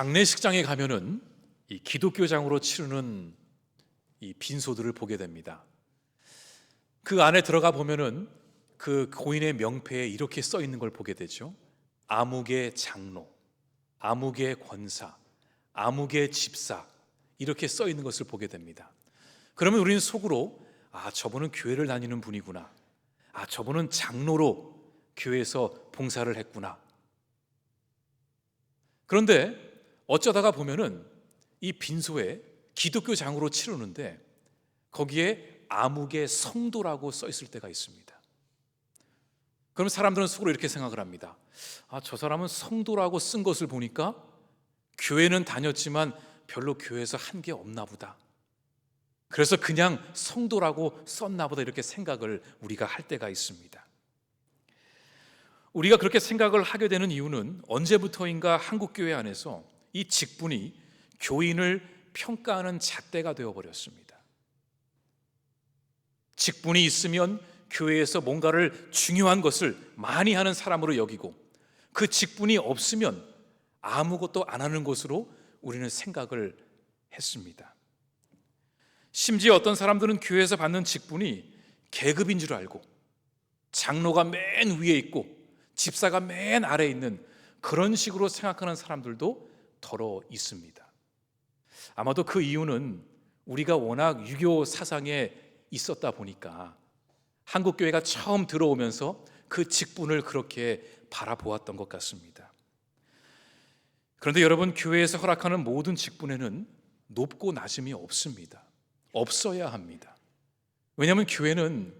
장례식장에 가면은 이 기독교장으로 치르는 이 빈소들을 보게 됩니다. 그 안에 들어가 보면은 그 고인의 명패에 이렇게 써 있는 걸 보게 되죠. 아무개 장로, 아무개 권사, 아무개 집사, 이렇게 써 있는 것을 보게 됩니다. 그러면 우리는 속으로 저분은 교회를 다니는 분이구나, 저분은 장로로 교회에서 봉사를 했구나. 그런데 어쩌다가 보면은 이 빈소에 기독교장으로 치르는데 거기에 아무개 성도라고 써 있을 때가 있습니다. 그럼 사람들은 속으로 이렇게 생각을 합니다. 저 사람은 성도라고 쓴 것을 보니까 교회는 다녔지만 별로 교회에서 한 게 없나 보다, 그래서 그냥 성도라고 썼나 보다, 이렇게 생각을 우리가 할 때가 있습니다. 우리가 그렇게 생각을 하게 되는 이유는 언제부터인가 한국교회 안에서 이 직분이 교인을 평가하는 잣대가 되어버렸습니다. 직분이 있으면 교회에서 뭔가를 중요한 것을 많이 하는 사람으로 여기고, 그 직분이 없으면 아무것도 안 하는 것으로 우리는 생각을 했습니다. 심지어 어떤 사람들은 교회에서 받는 직분이 계급인 줄 알고 장로가 맨 위에 있고 집사가 맨 아래에 있는 그런 식으로 생각하는 사람들도 더러 있습니다. 아마도 그 이유는 우리가 워낙 유교 사상에 있었다 보니까 한국교회가 처음 들어오면서 그 직분을 그렇게 바라보았던 것 같습니다. 그런데 여러분, 교회에서 허락하는 모든 직분에는 높고 낮음이 없습니다. 없어야 합니다. 왜냐하면 교회는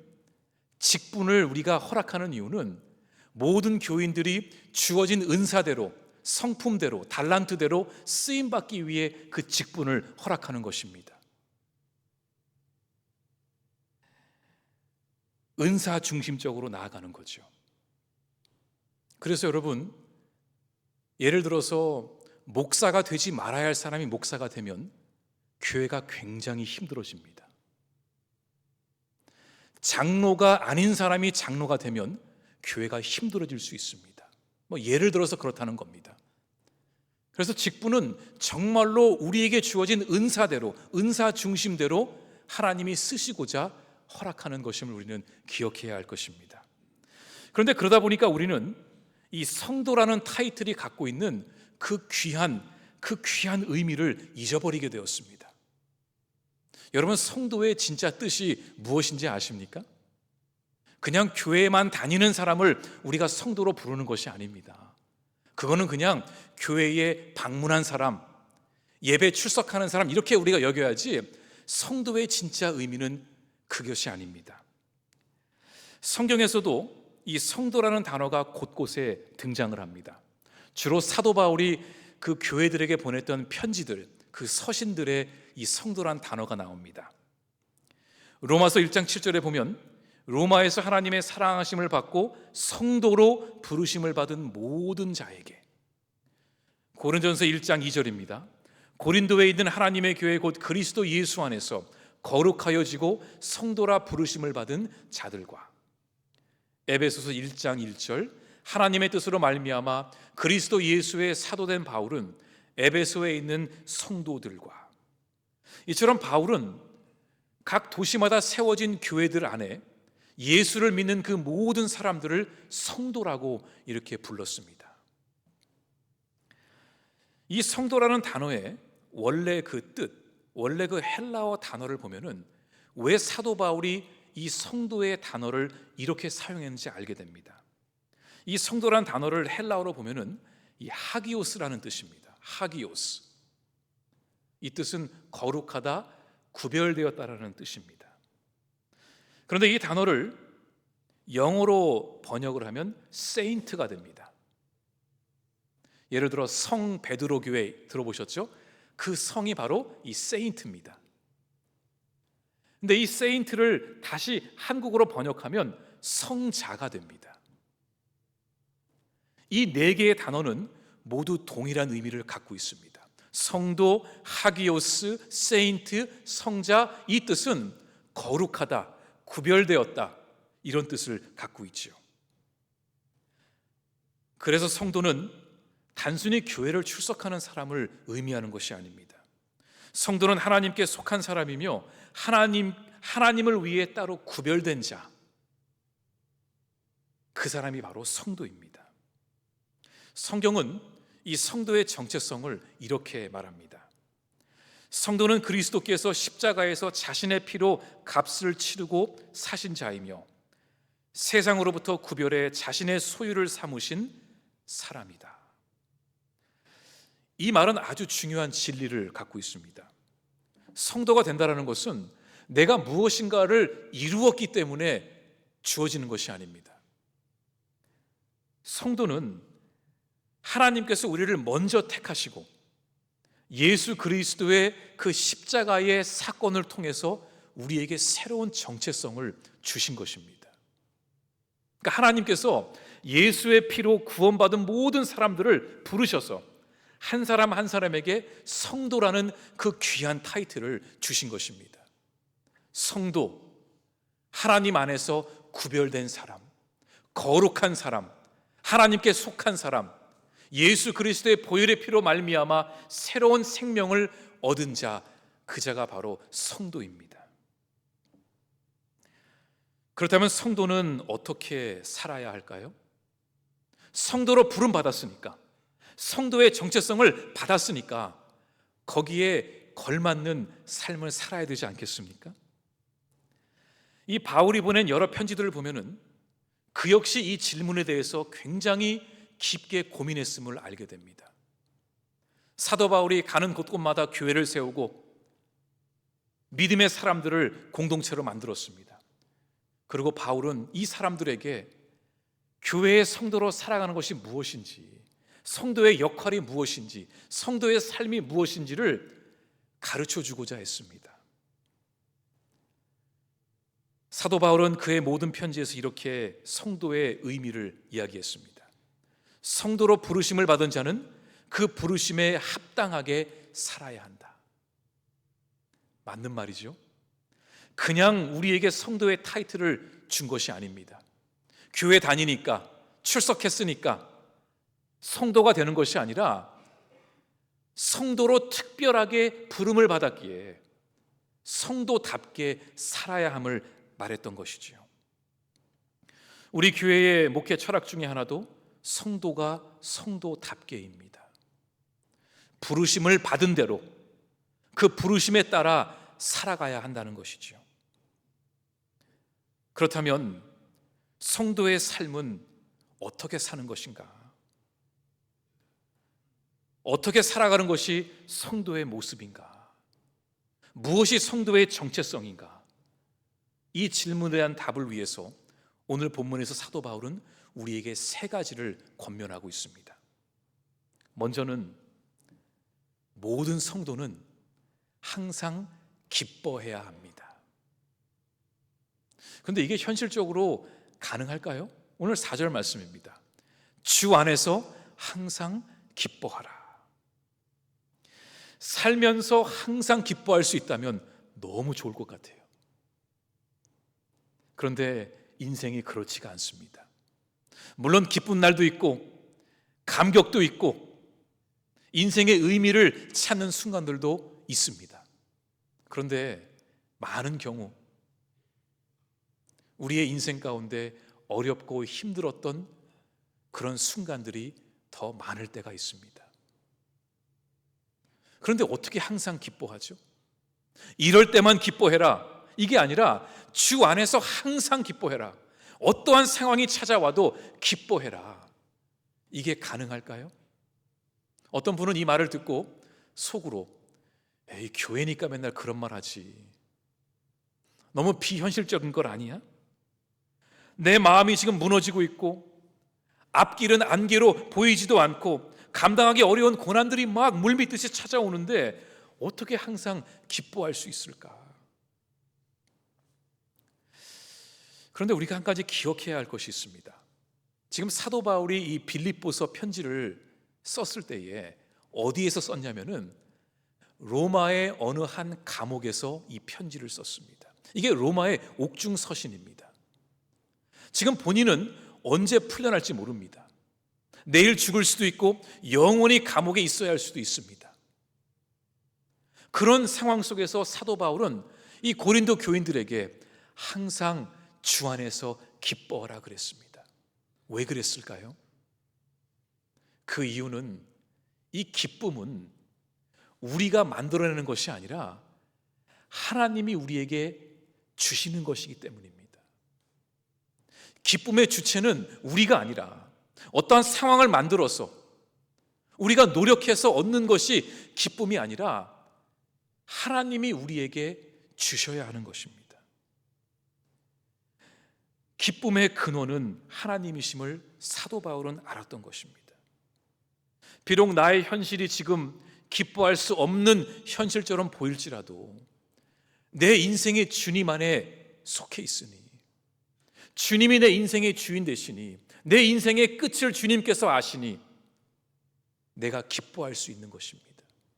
직분을 우리가 허락하는 이유는 모든 교인들이 주어진 은사대로, 성품대로, 달란트대로 쓰임받기 위해 그 직분을 허락하는 것입니다. 은사 중심적으로 나아가는 거죠. 그래서 여러분, 예를 들어서 목사가 되지 말아야 할 사람이 목사가 되면 교회가 굉장히 힘들어집니다. 장로가 아닌 사람이 장로가 되면 교회가 힘들어질 수 있습니다. 예를 들어서 그렇다는 겁니다. 그래서 직분은 정말로 우리에게 주어진 은사대로, 은사 중심대로 하나님이 쓰시고자 허락하는 것임을 우리는 기억해야 할 것입니다. 그런데 그러다 보니까 우리는 이 성도라는 타이틀이 갖고 있는 그 귀한 의미를 잊어버리게 되었습니다. 여러분, 성도의 진짜 뜻이 무엇인지 아십니까? 그냥 교회만 다니는 사람을 우리가 성도로 부르는 것이 아닙니다. 그거는 그냥 교회에 방문한 사람, 예배 출석하는 사람, 이렇게 우리가 여겨야지, 성도의 진짜 의미는 그것이 아닙니다. 성경에서도 이 성도라는 단어가 곳곳에 등장을 합니다. 주로 사도 바울이 그 교회들에게 보냈던 편지들, 그 서신들의 이 성도란 단어가 나옵니다. 로마서 1장 7절에 보면 로마에서 하나님의 사랑하심을 받고 성도로 부르심을 받은 모든 자에게. 고린도전서 1장 2절입니다. 고린도에 있는 하나님의 교회 곧 그리스도 예수 안에서 거룩하여지고 성도라 부르심을 받은 자들과. 에베소서 1장 1절 하나님의 뜻으로 말미암아 그리스도 예수의 사도된 바울은 에베소에 있는 성도들과. 이처럼 바울은 각 도시마다 세워진 교회들 안에 예수를 믿는 그 모든 사람들을 성도라고 이렇게 불렀습니다. 이 성도라는 단어의 원래 그 뜻, 원래 그 헬라어 단어를 보면은 왜 사도 바울이 이 성도의 단어를 이렇게 사용했는지 알게 됩니다. 이 성도라는 단어를 헬라어로 보면은 이 하기오스라는 뜻입니다. 하기오스. 이 뜻은 거룩하다, 구별되었다라는 뜻입니다. 그런데 이 단어를 영어로 번역을 하면 세인트가 됩니다. 예를 들어 성 베드로 교회 들어보셨죠? 그 성이 바로 이 세인트입니다. 근데 이 세인트를 다시 한국어로 번역하면 성자가 됩니다. 이 네 개의 단어는 모두 동일한 의미를 갖고 있습니다. 성도, 하기오스, 세인트, 성자, 이 뜻은 거룩하다, 구별되었다, 이런 뜻을 갖고 있죠. 그래서 성도는 단순히 교회를 출석하는 사람을 의미하는 것이 아닙니다. 성도는 하나님께 속한 사람이며 하나님을 위해 따로 구별된 자, 그 사람이 바로 성도입니다. 성경은 이 성도의 정체성을 이렇게 말합니다. 성도는 그리스도께서 십자가에서 자신의 피로 값을 치르고 사신 자이며 세상으로부터 구별해 자신의 소유를 삼으신 사람이다. 이 말은 아주 중요한 진리를 갖고 있습니다. 성도가 된다는 것은 내가 무엇인가를 이루었기 때문에 주어지는 것이 아닙니다. 성도는 하나님께서 우리를 먼저 택하시고 예수 그리스도의 그 십자가의 사건을 통해서 우리에게 새로운 정체성을 주신 것입니다. 그러니까 하나님께서 예수의 피로 구원받은 모든 사람들을 부르셔서 한 사람 한 사람에게 성도라는 그 귀한 타이틀을 주신 것입니다. 성도, 하나님 안에서 구별된 사람, 거룩한 사람, 하나님께 속한 사람, 예수 그리스도의 보혈의 피로 말미암아 새로운 생명을 얻은 자, 그 자가 바로 성도입니다. 그렇다면 성도는 어떻게 살아야 할까요? 성도로 부름받았으니까, 성도의 정체성을 받았으니까 거기에 걸맞는 삶을 살아야 되지 않겠습니까? 이 바울이 보낸 여러 편지들을 보면은 그 역시 이 질문에 대해서 굉장히 깊게 고민했음을 알게 됩니다. 사도 바울이 가는 곳곳마다 교회를 세우고 믿음의 사람들을 공동체로 만들었습니다. 그리고 바울은 이 사람들에게 교회의 성도로 살아가는 것이 무엇인지, 성도의 역할이 무엇인지, 성도의 삶이 무엇인지를 가르쳐 주고자 했습니다. 사도 바울은 그의 모든 편지에서 이렇게 성도의 의미를 이야기했습니다. 성도로 부르심을 받은 자는 그 부르심에 합당하게 살아야 한다. 맞는 말이죠. 그냥 우리에게 성도의 타이틀을 준 것이 아닙니다. 교회 다니니까, 출석했으니까 성도가 되는 것이 아니라 성도로 특별하게 부름을 받았기에 성도답게 살아야 함을 말했던 것이지요. 우리 교회의 목회 철학 중에 하나도 성도가 성도답게입니다. 부르심을 받은 대로 그 부르심에 따라 살아가야 한다는 것이지요. 그렇다면 성도의 삶은 어떻게 사는 것인가? 어떻게 살아가는 것이 성도의 모습인가? 무엇이 성도의 정체성인가? 이 질문에 대한 답을 위해서 오늘 본문에서 사도 바울은 우리에게 세 가지를 권면하고 있습니다. 먼저는 모든 성도는 항상 기뻐해야 합니다. 그런데 이게 현실적으로 가능할까요? 오늘 4절 말씀입니다. 주 안에서 항상 기뻐하라. 살면서 항상 기뻐할 수 있다면 너무 좋을 것 같아요. 그런데 인생이 그렇지가 않습니다. 물론 기쁜 날도 있고 감격도 있고 인생의 의미를 찾는 순간들도 있습니다. 그런데 많은 경우 우리의 인생 가운데 어렵고 힘들었던 그런 순간들이 더 많을 때가 있습니다. 그런데 어떻게 항상 기뻐하죠? 이럴 때만 기뻐해라, 이게 아니라 주 안에서 항상 기뻐해라. 어떠한 상황이 찾아와도 기뻐해라. 이게 가능할까요? 어떤 분은 이 말을 듣고 속으로 에이, 교회니까 맨날 그런 말 하지. 너무 비현실적인 걸 아니야? 내 마음이 지금 무너지고 있고 앞길은 안개로 보이지도 않고 감당하기 어려운 고난들이 막 물밀듯이 찾아오는데 어떻게 항상 기뻐할 수 있을까? 그런데 우리가 한 가지 기억해야 할 것이 있습니다. 지금 사도 바울이 이 빌립보서 편지를 썼을 때에 어디에서 썼냐면은 로마의 어느 한 감옥에서 이 편지를 썼습니다. 이게 로마의 옥중 서신입니다. 지금 본인은 언제 풀려날지 모릅니다. 내일 죽을 수도 있고 영원히 감옥에 있어야 할 수도 있습니다. 그런 상황 속에서 사도 바울은 이 고린도 교인들에게 항상 주 안에서 기뻐하라 그랬습니다. 왜 그랬을까요? 그 이유는 이 기쁨은 우리가 만들어내는 것이 아니라 하나님이 우리에게 주시는 것이기 때문입니다. 기쁨의 주체는 우리가 아니라 어떠한 상황을 만들어서 우리가 노력해서 얻는 것이 기쁨이 아니라 하나님이 우리에게 주셔야 하는 것입니다. 기쁨의 근원은 하나님이심을 사도 바울은 알았던 것입니다. 비록 나의 현실이 지금 기뻐할 수 없는 현실처럼 보일지라도 내 인생의 주님 안에 속해 있으니, 주님이 내 인생의 주인 되시니, 내 인생의 끝을 주님께서 아시니 내가 기뻐할 수 있는 것입니다.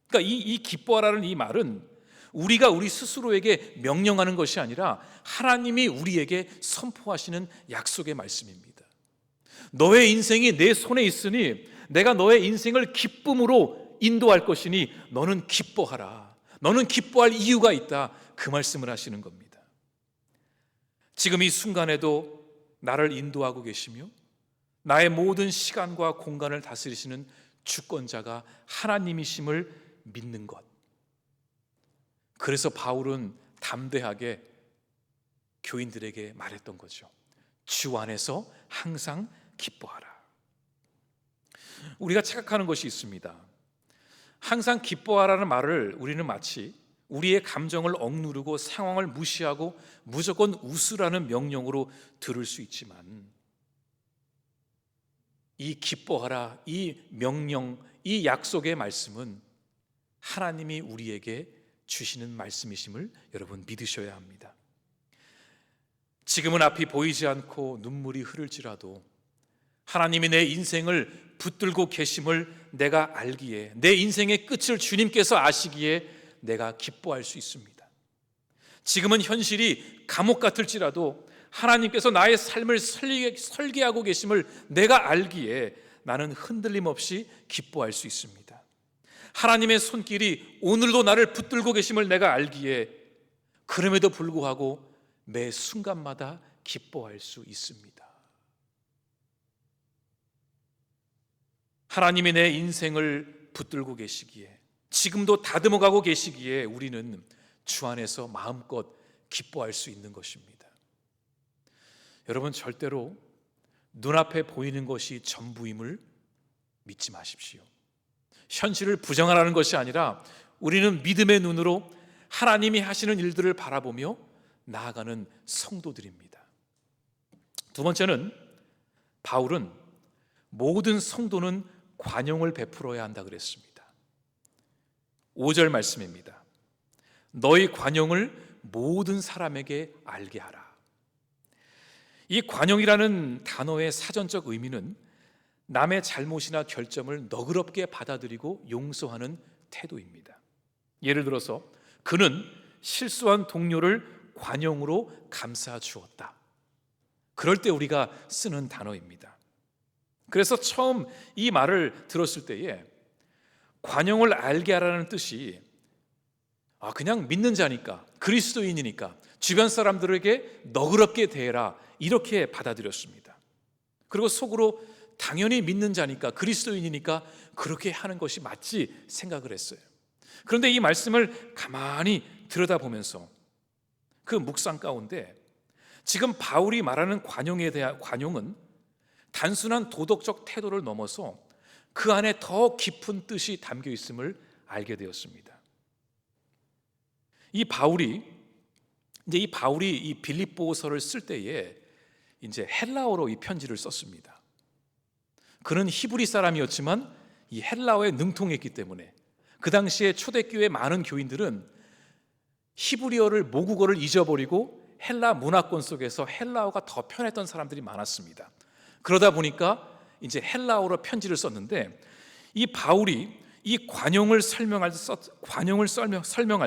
그러니까 이 기뻐하라는 이 말은 우리가 우리 스스로에게 명령하는 것이 아니라 하나님이 우리에게 선포하시는 약속의 말씀입니다. 너의 인생이 내 손에 있으니 내가 너의 인생을 기쁨으로 인도할 것이니 너는 기뻐하라. 너는 기뻐할 이유가 있다. 그 말씀을 하시는 겁니다. 지금 이 순간에도 나를 인도하고 계시며 나의 모든 시간과 공간을 다스리시는 주권자가 하나님이심을 믿는 것. 그래서 바울은 담대하게 교인들에게 말했던 거죠. 주 안에서 항상 기뻐하라. 우리가 착각하는 것이 있습니다. 항상 기뻐하라는 말을 우리는 마치 우리의 감정을 억누르고 상황을 무시하고 무조건 웃으라는 명령으로 들을 수 있지만, 이 기뻐하라, 이 명령, 이 약속의 말씀은 하나님이 우리에게 주시는 말씀이심을 여러분 믿으셔야 합니다. 지금은 앞이 보이지 않고 눈물이 흐를지라도 하나님이 내 인생을 붙들고 계심을 내가 알기에, 내 인생의 끝을 주님께서 아시기에 내가 기뻐할 수 있습니다. 지금은 현실이 감옥 같을지라도 하나님께서 나의 삶을 설계하고 계심을 내가 알기에 나는 흔들림 없이 기뻐할 수 있습니다. 하나님의 손길이 오늘도 나를 붙들고 계심을 내가 알기에 그럼에도 불구하고 매 순간마다 기뻐할 수 있습니다. 하나님이 내 인생을 붙들고 계시기에, 지금도 다듬어가고 계시기에 우리는 주 안에서 마음껏 기뻐할 수 있는 것입니다. 여러분, 절대로 눈앞에 보이는 것이 전부임을 믿지 마십시오. 현실을 부정하라는 것이 아니라 우리는 믿음의 눈으로 하나님이 하시는 일들을 바라보며 나아가는 성도들입니다. 두 번째는 바울은 모든 성도는 관용을 베풀어야 한다 그랬습니다. 5절 말씀입니다. 너희 관용을 모든 사람에게 알게 하라. 이 관용이라는 단어의 사전적 의미는 남의 잘못이나 결점을 너그럽게 받아들이고 용서하는 태도입니다. 예를 들어서 그는 실수한 동료를 관용으로 감싸 주었다. 그럴 때 우리가 쓰는 단어입니다. 그래서 처음 이 말을 들었을 때에 관용을 알게 하라는 뜻이 그냥 믿는 자니까, 그리스도인이니까 주변 사람들에게 너그럽게 대해라, 이렇게 받아들였습니다. 그리고 속으로 당연히 믿는 자니까, 그리스도인이니까 그렇게 하는 것이 맞지 생각을 했어요. 그런데 이 말씀을 가만히 들여다보면서 그 묵상 가운데 지금 바울이 말하는 관용에 대한 관용은 단순한 도덕적 태도를 넘어서 그 안에 더 깊은 뜻이 담겨 있음을 알게 되었습니다. 이 바울이 이 빌립보서를 쓸 때에 이제 헬라어로 이 편지를 썼습니다. 그는 히브리 사람이었지만 이 헬라어에 능통했기 때문에 그 당시에 초대교회 많은 교인들은 히브리어를, 모국어를 잊어버리고 헬라 문화권 속에서 헬라어가 더 편했던 사람들이 많았습니다. 그러다 보니까 이제 헬라어로 편지를 썼는데, 이 바울이 이 관용을 설명할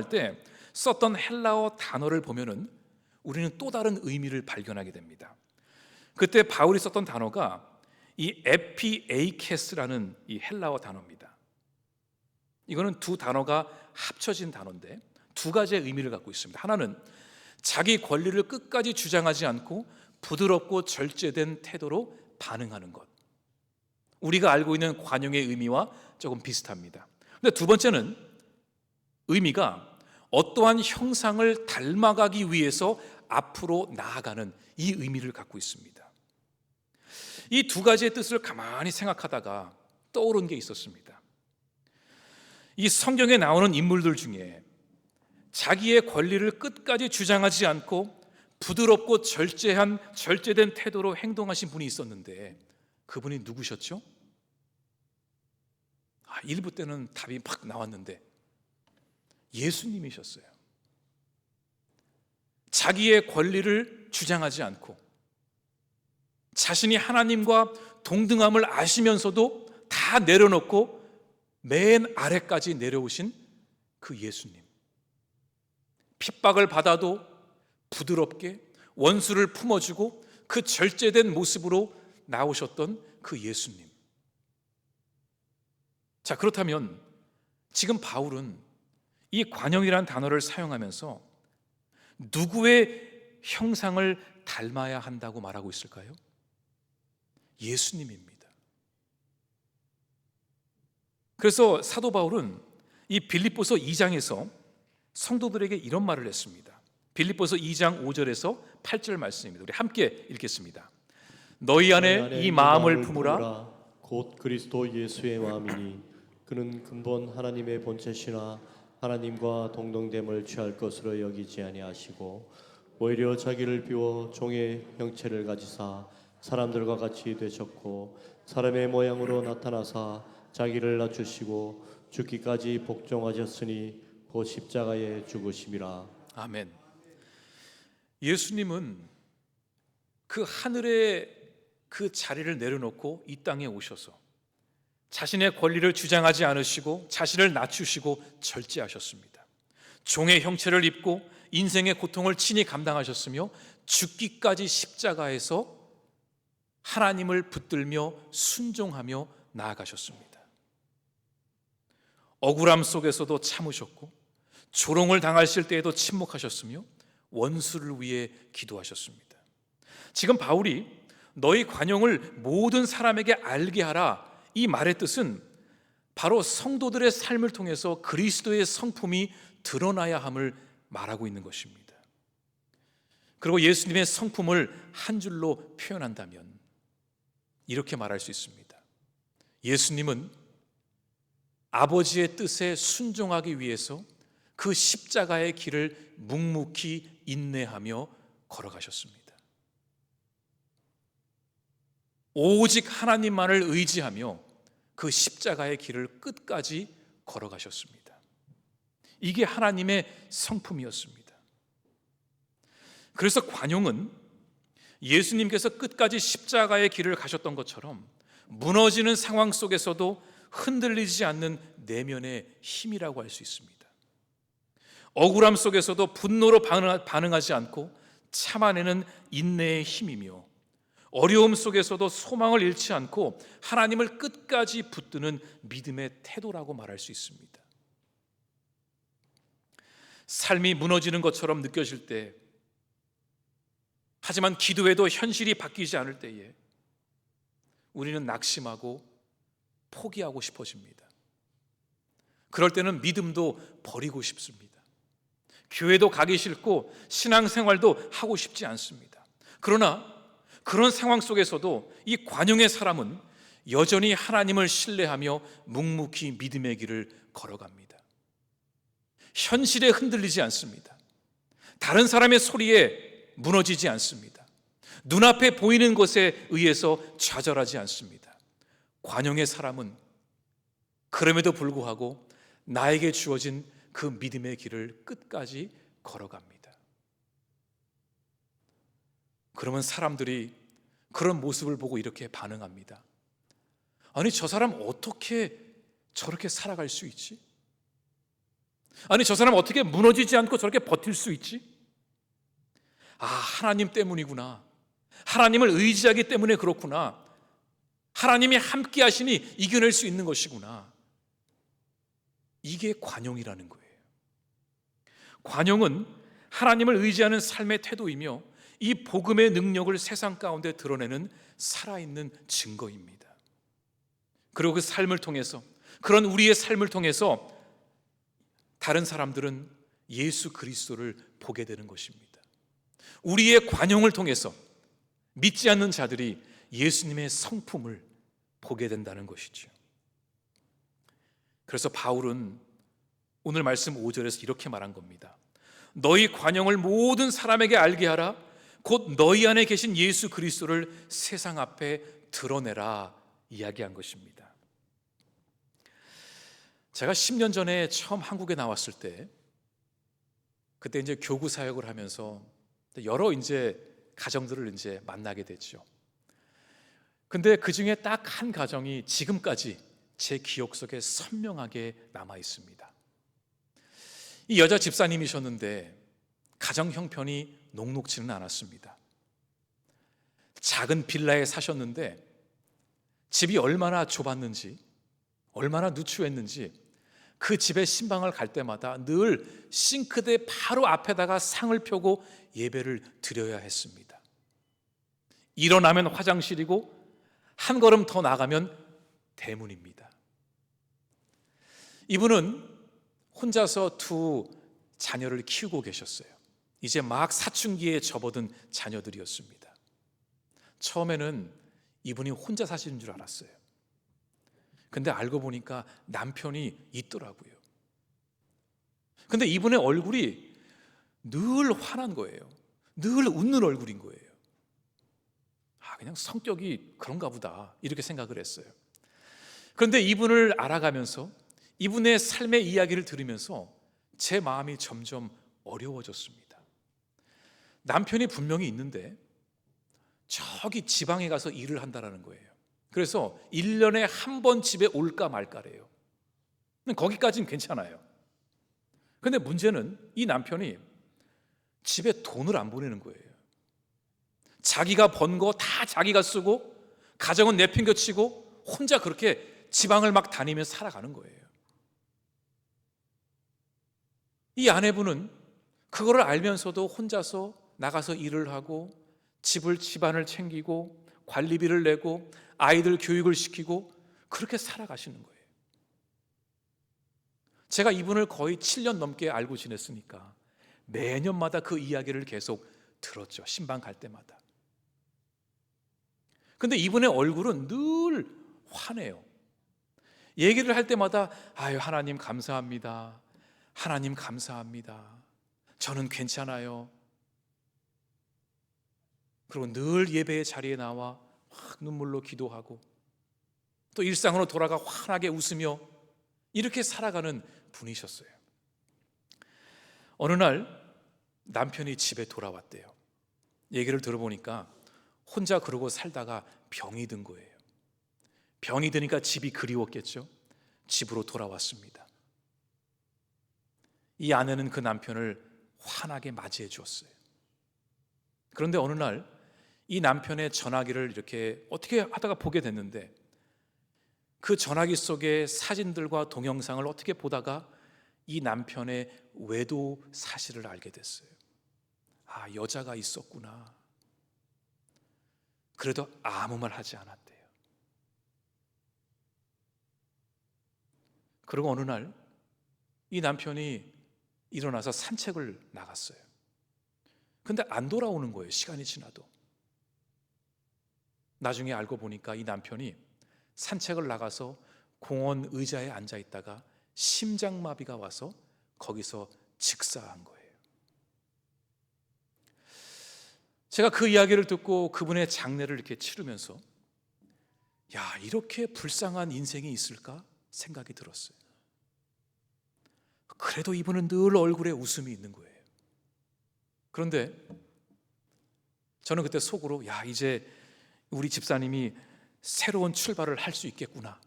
때 썼던 헬라어 단어를 보면은 우리는 또 다른 의미를 발견하게 됩니다. 그때 바울이 썼던 단어가 이 에피에이케스라는 이 헬라어 단어입니다. 이거는 두 단어가 합쳐진 단어인데 두 가지의 의미를 갖고 있습니다. 하나는 자기 권리를 끝까지 주장하지 않고 부드럽고 절제된 태도로 반응하는 것. 우리가 알고 있는 관용의 의미와 조금 비슷합니다. 근데 두 번째는 의미가 어떠한 형상을 닮아가기 위해서 앞으로 나아가는 이 의미를 갖고 있습니다. 이 두 가지의 뜻을 가만히 생각하다가 떠오른 게 있었습니다. 이 성경에 나오는 인물들 중에 자기의 권리를 끝까지 주장하지 않고 부드럽고 절제된 태도로 행동하신 분이 있었는데 그분이 누구셨죠? 1부 때는 답이 막 나왔는데 예수님이셨어요. 자기의 권리를 주장하지 않고 자신이 하나님과 동등함을 아시면서도 다 내려놓고 맨 아래까지 내려오신 그 예수님. 핍박을 받아도 부드럽게 원수를 품어주고 그 절제된 모습으로 나오셨던 그 예수님. 자, 그렇다면 지금 바울은 이 관용이라는 단어를 사용하면서 누구의 형상을 닮아야 한다고 말하고 있을까요? 예수님입니다. 그래서 사도 바울은 이 빌립보서 2장에서 성도들에게 이런 말을 했습니다. 빌립보서 2장 5절에서 8절 말씀입니다. 우리 함께 읽겠습니다. 너희 안에 이 마음을 품으라. 곧 그리스도 예수의 마음이니 그는 근본 하나님의 본체시나 하나님과 동등됨을 취할 것으로 여기지 아니하시고 오히려 자기를 비워 종의 형체를 가지사 사람들과 같이 되셨고 사람의 모양으로 나타나사 자기를 낮추시고 죽기까지 복종하셨으니 곧 십자가에 죽으심이라. 아멘. 예수님은 그 하늘의 그 자리를 내려놓고 이 땅에 오셔서 자신의 권리를 주장하지 않으시고 자신을 낮추시고 절제하셨습니다. 종의 형체를 입고 인생의 고통을 친히 감당하셨으며 죽기까지 십자가에서 하나님을 붙들며 순종하며 나아가셨습니다. 억울함 속에서도 참으셨고 조롱을 당하실 때에도 침묵하셨으며 원수를 위해 기도하셨습니다. 지금 바울이 너희 관용을 모든 사람에게 알게 하라, 이 말의 뜻은 바로 성도들의 삶을 통해서 그리스도의 성품이 드러나야 함을 말하고 있는 것입니다. 그리고 예수님의 성품을 한 줄로 표현한다면 이렇게 말할 수 있습니다. 예수님은 아버지의 뜻에 순종하기 위해서 그 십자가의 길을 묵묵히 인내하며 걸어가셨습니다. 오직 하나님만을 의지하며 그 십자가의 길을 끝까지 걸어가셨습니다. 이게 하나님의 성품이었습니다. 그래서 관용은 예수님께서 끝까지 십자가의 길을 가셨던 것처럼 무너지는 상황 속에서도 흔들리지 않는 내면의 힘이라고 할 수 있습니다. 억울함 속에서도 분노로 반응하지 않고 참아내는 인내의 힘이며 어려움 속에서도 소망을 잃지 않고 하나님을 끝까지 붙드는 믿음의 태도라고 말할 수 있습니다. 삶이 무너지는 것처럼 느껴질 때, 하지만 기도해도 현실이 바뀌지 않을 때에 우리는 낙심하고 포기하고 싶어집니다. 그럴 때는 믿음도 버리고 싶습니다. 교회도 가기 싫고 신앙생활도 하고 싶지 않습니다. 그러나 그런 상황 속에서도 이 관용의 사람은 여전히 하나님을 신뢰하며 묵묵히 믿음의 길을 걸어갑니다. 현실에 흔들리지 않습니다. 다른 사람의 소리에 무너지지 않습니다. 눈앞에 보이는 것에 의해서 좌절하지 않습니다. 관용의 사람은 그럼에도 불구하고 나에게 주어진 그 믿음의 길을 끝까지 걸어갑니다. 그러면 사람들이 그런 모습을 보고 이렇게 반응합니다. 아니, 저 사람 어떻게 저렇게 살아갈 수 있지? 아니, 저 사람 어떻게 무너지지 않고 저렇게 버틸 수 있지? 아, 하나님 때문이구나. 하나님을 의지하기 때문에 그렇구나. 하나님이 함께 하시니 이겨낼 수 있는 것이구나. 이게 관용이라는 거예요. 관용은 하나님을 의지하는 삶의 태도이며 이 복음의 능력을 세상 가운데 드러내는 살아있는 증거입니다. 그리고 그 삶을 통해서, 그런 우리의 삶을 통해서 다른 사람들은 예수 그리스도를 보게 되는 것입니다. 우리의 관용을 통해서 믿지 않는 자들이 예수님의 성품을 보게 된다는 것이죠. 그래서 바울은 오늘 말씀 5절에서 이렇게 말한 겁니다. 너희 관용을 모든 사람에게 알게 하라. 곧 너희 안에 계신 예수 그리스도를 세상 앞에 드러내라 이야기한 것입니다. 제가 10년 전에 처음 한국에 나왔을 때, 그때 이제 교구 사역을 하면서 여러 이제 가정들을 이제 만나게 됐죠. 근데 그 중에 딱 한 가정이 지금까지 제 기억 속에 선명하게 남아 있습니다. 이 여자 집사님이셨는데 가정 형편이 녹록지는 않았습니다. 작은 빌라에 사셨는데 집이 얼마나 좁았는지, 얼마나 누추했는지 그 집에 신방을 갈 때마다 늘 싱크대 바로 앞에다가 상을 펴고 예배를 드려야 했습니다. 일어나면 화장실이고 한 걸음 더 나가면 대문입니다. 이분은 혼자서 두 자녀를 키우고 계셨어요. 이제 막 사춘기에 접어든 자녀들이었습니다. 처음에는 이분이 혼자 사시는 줄 알았어요. 근데 알고 보니까 남편이 있더라고요. 근데 이분의 얼굴이 늘 화난 거예요. 늘 웃는 얼굴인 거예요. 그냥 성격이 그런가 보다 이렇게 생각을 했어요. 그런데 이분을 알아가면서 이분의 삶의 이야기를 들으면서 제 마음이 점점 어려워졌습니다. 남편이 분명히 있는데 저기 지방에 가서 일을 한다라는 거예요. 그래서 1년에 한 번 집에 올까 말까래요. 거기까지는 괜찮아요. 그런데 문제는 이 남편이 집에 돈을 안 보내는 거예요. 자기가 번 거 다 자기가 쓰고 가정은 내팽겨치고 혼자 그렇게 지방을 막 다니며 살아가는 거예요. 이 아내분은 그거를 알면서도 혼자서 나가서 일을 하고 집안을 챙기고 관리비를 내고 아이들 교육을 시키고 그렇게 살아가시는 거예요. 제가 이분을 거의 7년 넘게 알고 지냈으니까 매년마다 그 이야기를 계속 들었죠. 신방 갈 때마다. 근데 이분의 얼굴은 늘 화내요. 얘기를 할 때마다 아유 하나님 감사합니다. 하나님 감사합니다. 저는 괜찮아요. 그리고 늘 예배의 자리에 나와 확 눈물로 기도하고 또 일상으로 돌아가 환하게 웃으며 이렇게 살아가는 분이셨어요. 어느 날 남편이 집에 돌아왔대요. 얘기를 들어보니까 혼자 그러고 살다가 병이 든 거예요. 병이 드니까 집이 그리웠겠죠. 집으로 돌아왔습니다. 이 아내는 그 남편을 환하게 맞이해 주었어요. 그런데 어느 날 이 남편의 전화기를 이렇게 어떻게 하다가 보게 됐는데 그 전화기 속의 사진들과 동영상을 어떻게 보다가 이 남편의 외도 사실을 알게 됐어요. 아, 여자가 있었구나. 그래도 아무 말 하지 않았대요. 그리고 어느 날 이 남편이 일어나서 산책을 나갔어요. 근데 안 돌아오는 거예요. 시간이 지나도. 나중에 알고 보니까 이 남편이 산책을 나가서 공원 의자에 앉아 있다가 심장마비가 와서 거기서 즉사한 거예요. 제가 그 이야기를 듣고 그분의 장례를 이렇게 치르면서 야, 이렇게 불쌍한 인생이 있을까 생각이 들었어요. 그래도 이분은 늘 얼굴에 웃음이 있는 거예요. 그런데 저는 그때 속으로 야, 이제 우리 집사님이 새로운 출발을 할 수 있겠구나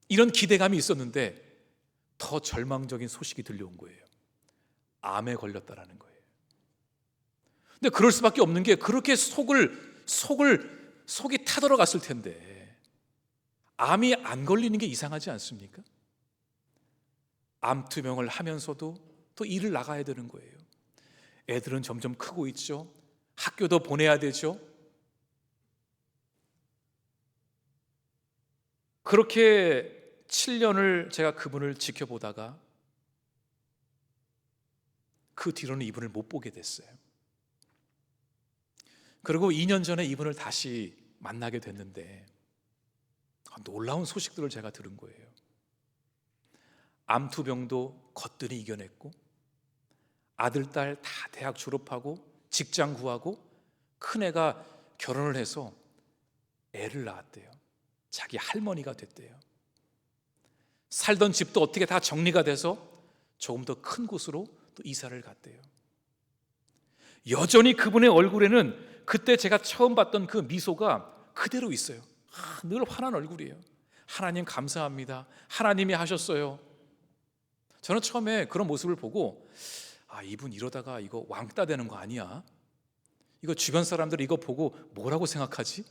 이런 기대감이 있었는데 더 절망적인 소식이 들려온 거예요. 암에 걸렸다라는 거예요. 근데 그럴 수밖에 없는 게 그렇게 속이 타들어갔을 텐데 암이 안 걸리는 게 이상하지 않습니까? 암 투병을 하면서도 또 일을 나가야 되는 거예요. 애들은 점점 크고 있죠. 학교도 보내야 되죠. 그렇게 7년을 제가 그분을 지켜보다가 그 뒤로는 이분을 못 보게 됐어요. 그리고 2년 전에 이분을 다시 만나게 됐는데 놀라운 소식들을 제가 들은 거예요. 암투병도 거뜬히 이겨냈고, 아들, 딸 다 대학 졸업하고 직장 구하고, 큰애가 결혼을 해서 애를 낳았대요. 자기 할머니가 됐대요. 살던 집도 어떻게 다 정리가 돼서 조금 더 큰 곳으로 또 이사를 갔대요. 여전히 그분의 얼굴에는 그때 제가 처음 봤던 그 미소가 그대로 있어요. 늘 환한 얼굴이에요. 하나님 감사합니다. 하나님이 하셨어요. 저는 처음에 그런 모습을 보고 이분 이러다가 이거 왕따 되는 거 아니야? 이거 주변 사람들이 이거 보고 뭐라고 생각하지?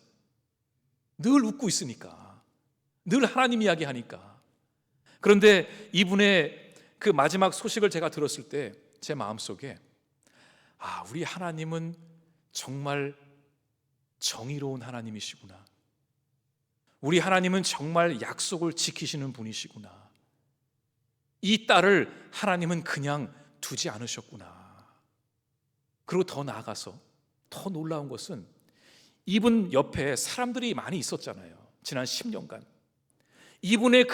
늘 웃고 있으니까, 늘 하나님 이야기 하니까. 그런데 이분의 그 마지막 소식을 제가 들었을 때 제 마음속에 우리 하나님은 정말 정의로운 하나님이시구나. 우리 하나님은 정말 약속을 지키시는 분이시구나. 이 딸을 하나님은 그냥 두지 않으셨구나. 그리고 더 나아가서 더 놀라운 것은 이분 옆에 사람들이 많이 있었잖아요. 지난 10년간. 이분의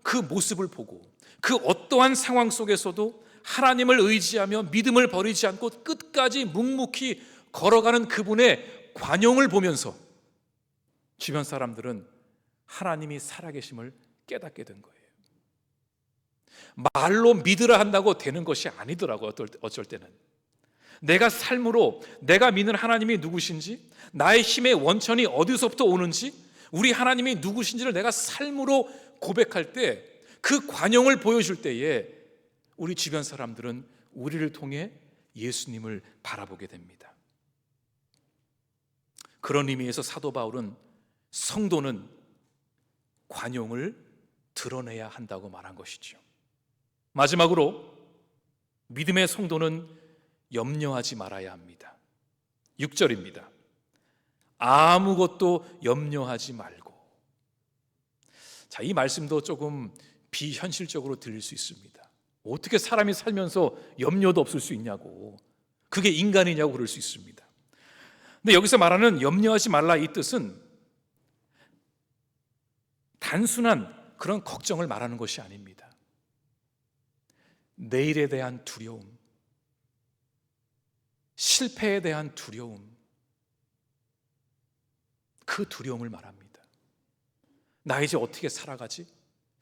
그 모습을 보고 그 어떠한 상황 속에서도 하나님을 의지하며 믿음을 버리지 않고 끝까지 묵묵히 걸어가는 그분의 관용을 보면서 주변 사람들은 하나님이 살아계심을 깨닫게 된 거예요. 말로 믿으라 한다고 되는 것이 아니더라고요. 어쩔 때는 내가 삶으로 내가 믿는 하나님이 누구신지, 나의 힘의 원천이 어디서부터 오는지, 우리 하나님이 누구신지를 내가 삶으로 고백할 때, 그 관용을 보여줄 때에 우리 주변 사람들은 우리를 통해 예수님을 바라보게 됩니다. 그런 의미에서 사도 바울은 성도는 관용을 드러내야 한다고 말한 것이죠. 마지막으로 믿음의 성도는 염려하지 말아야 합니다. 6절입니다. 아무것도 염려하지 말고. 이 말씀도 조금 비현실적으로 들릴 수 있습니다. 어떻게 사람이 살면서 염려도 없을 수 있냐고, 그게 인간이냐고 그럴 수 있습니다. 근데 여기서 말하는 염려하지 말라, 이 뜻은 단순한 그런 걱정을 말하는 것이 아닙니다. 내일에 대한 두려움, 실패에 대한 두려움, 그 두려움을 말합니다. 나 이제 어떻게 살아가지?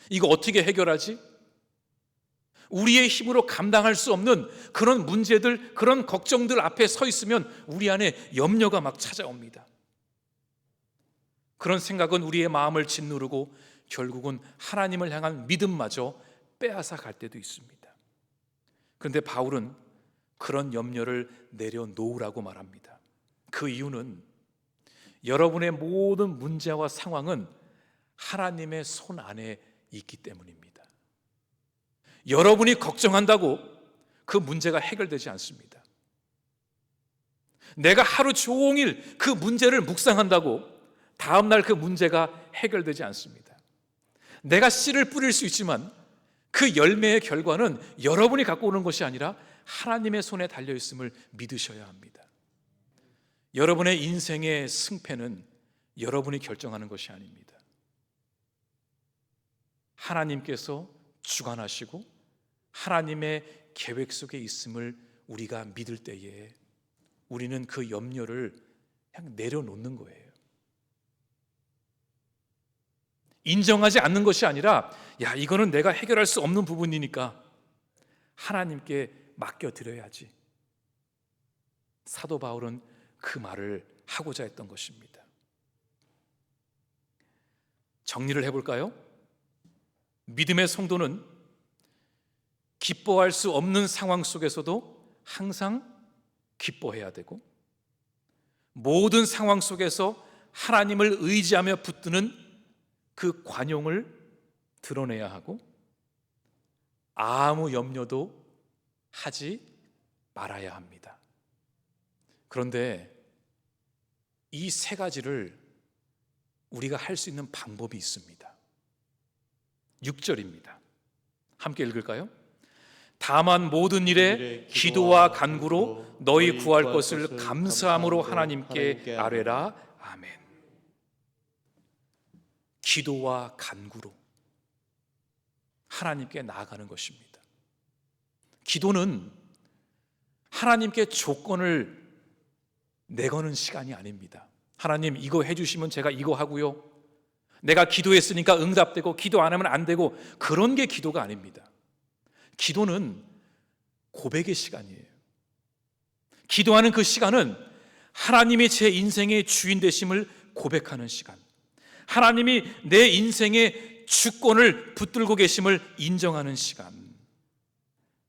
이거 어떻게 해결하지? 우리의 힘으로 감당할 수 없는 그런 문제들, 그런 걱정들 앞에 서 있으면 우리 안에 염려가 막 찾아옵니다. 그런 생각은 우리의 마음을 짓누르고 결국은 하나님을 향한 믿음마저 빼앗아 갈 때도 있습니다. 그런데 바울은 그런 염려를 내려놓으라고 말합니다. 그 이유는 여러분의 모든 문제와 상황은 하나님의 손 안에 있기 때문입니다. 여러분이 걱정한다고 그 문제가 해결되지 않습니다. 내가 하루 종일 그 문제를 묵상한다고 다음날 그 문제가 해결되지 않습니다. 내가 씨를 뿌릴 수 있지만 그 열매의 결과는 여러분이 갖고 오는 것이 아니라 하나님의 손에 달려있음을 믿으셔야 합니다. 여러분의 인생의 승패는 여러분이 결정하는 것이 아닙니다. 하나님께서 주관하시고 하나님의 계획 속에 있음을 우리가 믿을 때에 우리는 그 염려를 그냥 내려놓는 거예요. 인정하지 않는 것이 아니라 이거는 내가 해결할 수 없는 부분이니까 하나님께 맡겨드려야지. 사도 바울은 그 말을 하고자 했던 것입니다. 정리를 해볼까요? 믿음의 성도는 기뻐할 수 없는 상황 속에서도 항상 기뻐해야 되고, 모든 상황 속에서 하나님을 의지하며 붙드는 그 관용을 드러내야 하고 아무 염려도 하지 말아야 합니다. 그런데 이 세 가지를 우리가 할 수 있는 방법이 있습니다. 6절입니다. 함께 읽을까요? 다만 모든 일에 기도와 간구로 너희 구할 것을 감사함으로 하나님께 아뢰라. 아멘. 기도와 간구로 하나님께 나아가는 것입니다. 기도는 하나님께 조건을 내거는 시간이 아닙니다. 하나님 이거 해주시면 제가 이거 하고요, 내가 기도했으니까 응답되고 기도 안 하면 안 되고, 그런 게 기도가 아닙니다. 기도는 고백의 시간이에요. 기도하는 그 시간은 하나님이 제 인생의 주인 되심을 고백하는 시간, 하나님이 내 인생의 주권을 붙들고 계심을 인정하는 시간,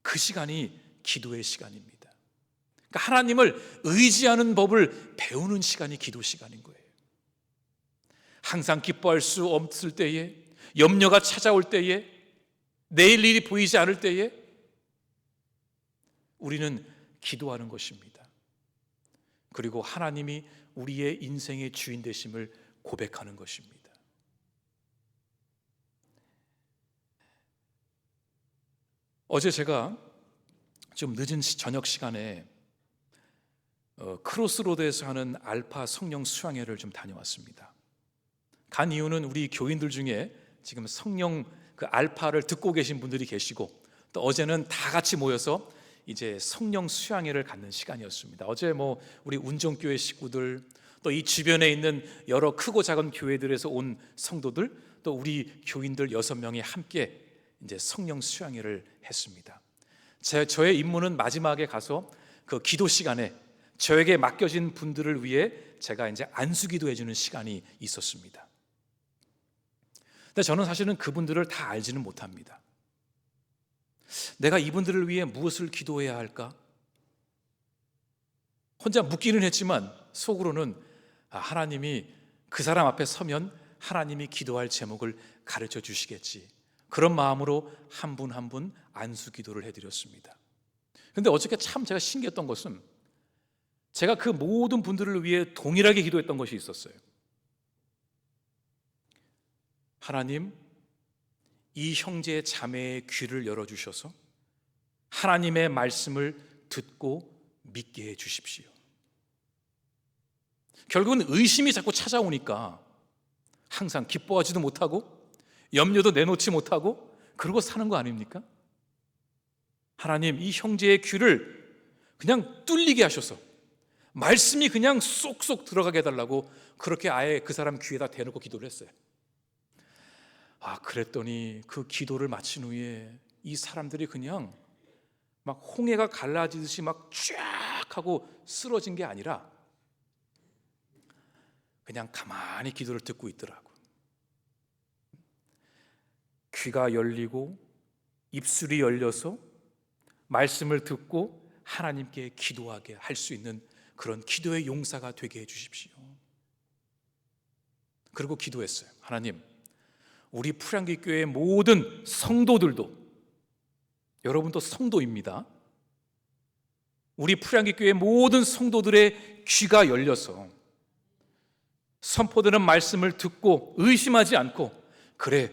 그 시간이 기도의 시간입니다. 그러니까 하나님을 의지하는 법을 배우는 시간이 기도 시간인 거예요. 항상 기뻐할 수 없을 때에, 염려가 찾아올 때에, 내일 일이 보이지 않을 때에 우리는 기도하는 것입니다. 그리고 하나님이 우리의 인생의 주인 되심을 고백하는 것입니다. 어제 제가 좀 늦은 저녁 시간에 크로스로드에서 하는 알파 성령 수양회를 좀 다녀왔습니다. 간 이유는 우리 교인들 중에 지금 성령 그 알파를 듣고 계신 분들이 계시고, 또 어제는 다 같이 모여서 이제 성령 수양회를 갖는 시간이었습니다. 어제 우리 운정교회 식구들, 또 이 주변에 있는 여러 크고 작은 교회들에서 온 성도들, 또 우리 교인들 6명이 함께 이제 성령 수양회를 했습니다. 저의 임무는 마지막에 가서 그 기도 시간에 저에게 맡겨진 분들을 위해 제가 이제 안수기도 해주는 시간이 있었습니다. 근데 저는 사실은 그분들을 다 알지는 못합니다. 내가 이분들을 위해 무엇을 기도해야 할까? 혼자 묻기는 했지만 속으로는 하나님이 그 사람 앞에 서면 하나님이 기도할 제목을 가르쳐 주시겠지, 그런 마음으로 한 분 한 분 안수기도를 해드렸습니다. 근데 어저께 참 제가 신기했던 것은 제가 그 모든 분들을 위해 동일하게 기도했던 것이 있었어요. 하나님, 이 형제 자매의 귀를 열어주셔서 하나님의 말씀을 듣고 믿게 해 주십시오. 결국은 의심이 자꾸 찾아오니까 항상 기뻐하지도 못하고 염려도 내놓지 못하고 그러고 사는 거 아닙니까? 하나님, 이 형제의 귀를 그냥 뚫리게 하셔서 말씀이 그냥 쏙쏙 들어가게 해달라고 그렇게 아예 그 사람 귀에다 대놓고 기도를 했어요. 그랬더니 그 기도를 마친 후에 이 사람들이 그냥 막 홍해가 갈라지듯이 막 쫙 하고 쓰러진 게 아니라 그냥 가만히 기도를 듣고 있더라고요. 귀가 열리고 입술이 열려서 말씀을 듣고 하나님께 기도하게 할 수 있는 그런 기도의 용사가 되게 해 주십시오. 그리고 기도했어요. 하나님, 우리 풀향기 교회의 모든 성도들도, 여러분도 성도입니다. 우리 풀향기 교회의 모든 성도들의 귀가 열려서 선포되는 말씀을 듣고 의심하지 않고, 그래,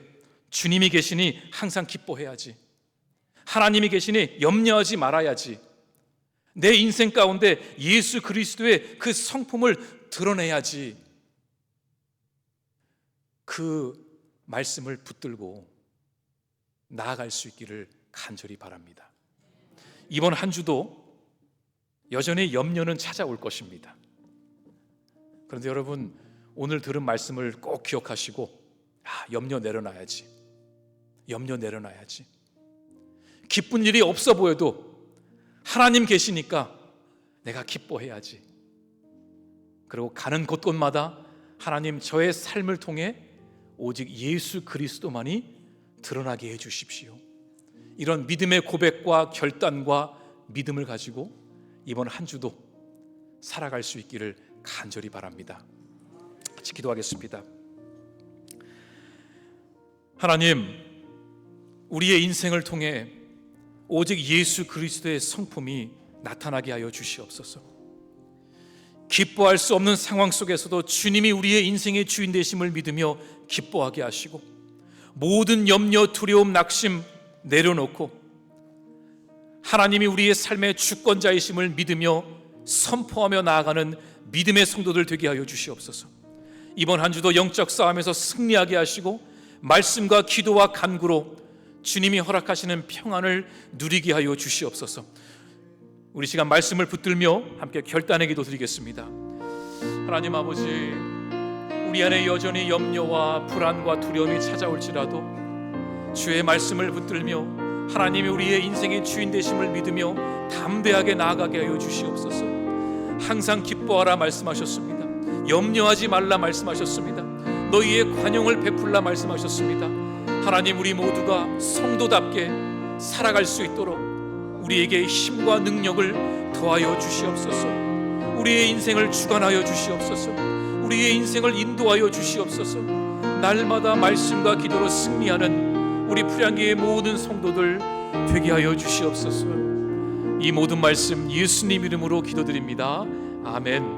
주님이 계시니 항상 기뻐해야지, 하나님이 계시니 염려하지 말아야지, 내 인생 가운데 예수 그리스도의 그 성품을 드러내야지, 그 말씀을 붙들고 나아갈 수 있기를 간절히 바랍니다. 이번 한 주도 여전히 염려는 찾아올 것입니다. 그런데 여러분, 오늘 들은 말씀을 꼭 기억하시고 염려 내려놔야지, 염려 내려놔야지. 기쁜 일이 없어 보여도 하나님 계시니까 내가 기뻐해야지. 그리고 가는 곳곳마다 하나님, 저의 삶을 통해 오직 예수 그리스도만이 드러나게 해 주십시오. 이런 믿음의 고백과 결단과 믿음을 가지고 이번 한 주도 살아갈 수 있기를 간절히 바랍니다. 같이 기도하겠습니다. 하나님, 우리의 인생을 통해 오직 예수 그리스도의 성품이 나타나게 하여 주시옵소서. 기뻐할 수 없는 상황 속에서도 주님이 우리의 인생의 주인 되심을 믿으며 기뻐하게 하시고, 모든 염려, 두려움, 낙심 내려놓고 하나님이 우리의 삶의 주권자이심을 믿으며 선포하며 나아가는 믿음의 성도들 되게 하여 주시옵소서. 이번 한 주도 영적 싸움에서 승리하게 하시고, 말씀과 기도와 간구로 주님이 허락하시는 평안을 누리게 하여 주시옵소서. 우리 시간 말씀을 붙들며 함께 결단의 기도 드리겠습니다. 하나님 아버지, 우리 안에 여전히 염려와 불안과 두려움이 찾아올지라도 주의 말씀을 붙들며 하나님이 우리의 인생의 주인 되심을 믿으며 담대하게 나아가게 하여 주시옵소서. 항상 기뻐하라 말씀하셨습니다. 염려하지 말라 말씀하셨습니다. 너희의 관용을 베풀라 말씀하셨습니다. 하나님, 우리 모두가 성도답게 살아갈 수 있도록 우리에게 힘과 능력을 더하여 주시옵소서. 우리의 인생을 주관하여 주시옵소서. 우리의 인생을 인도하여 주시옵소서. 날마다 말씀과 기도로 승리하는 우리 프리한교회의 모든 성도들 되게 하여 주시옵소서. 이 모든 말씀 예수님 이름으로 기도드립니다. 아멘.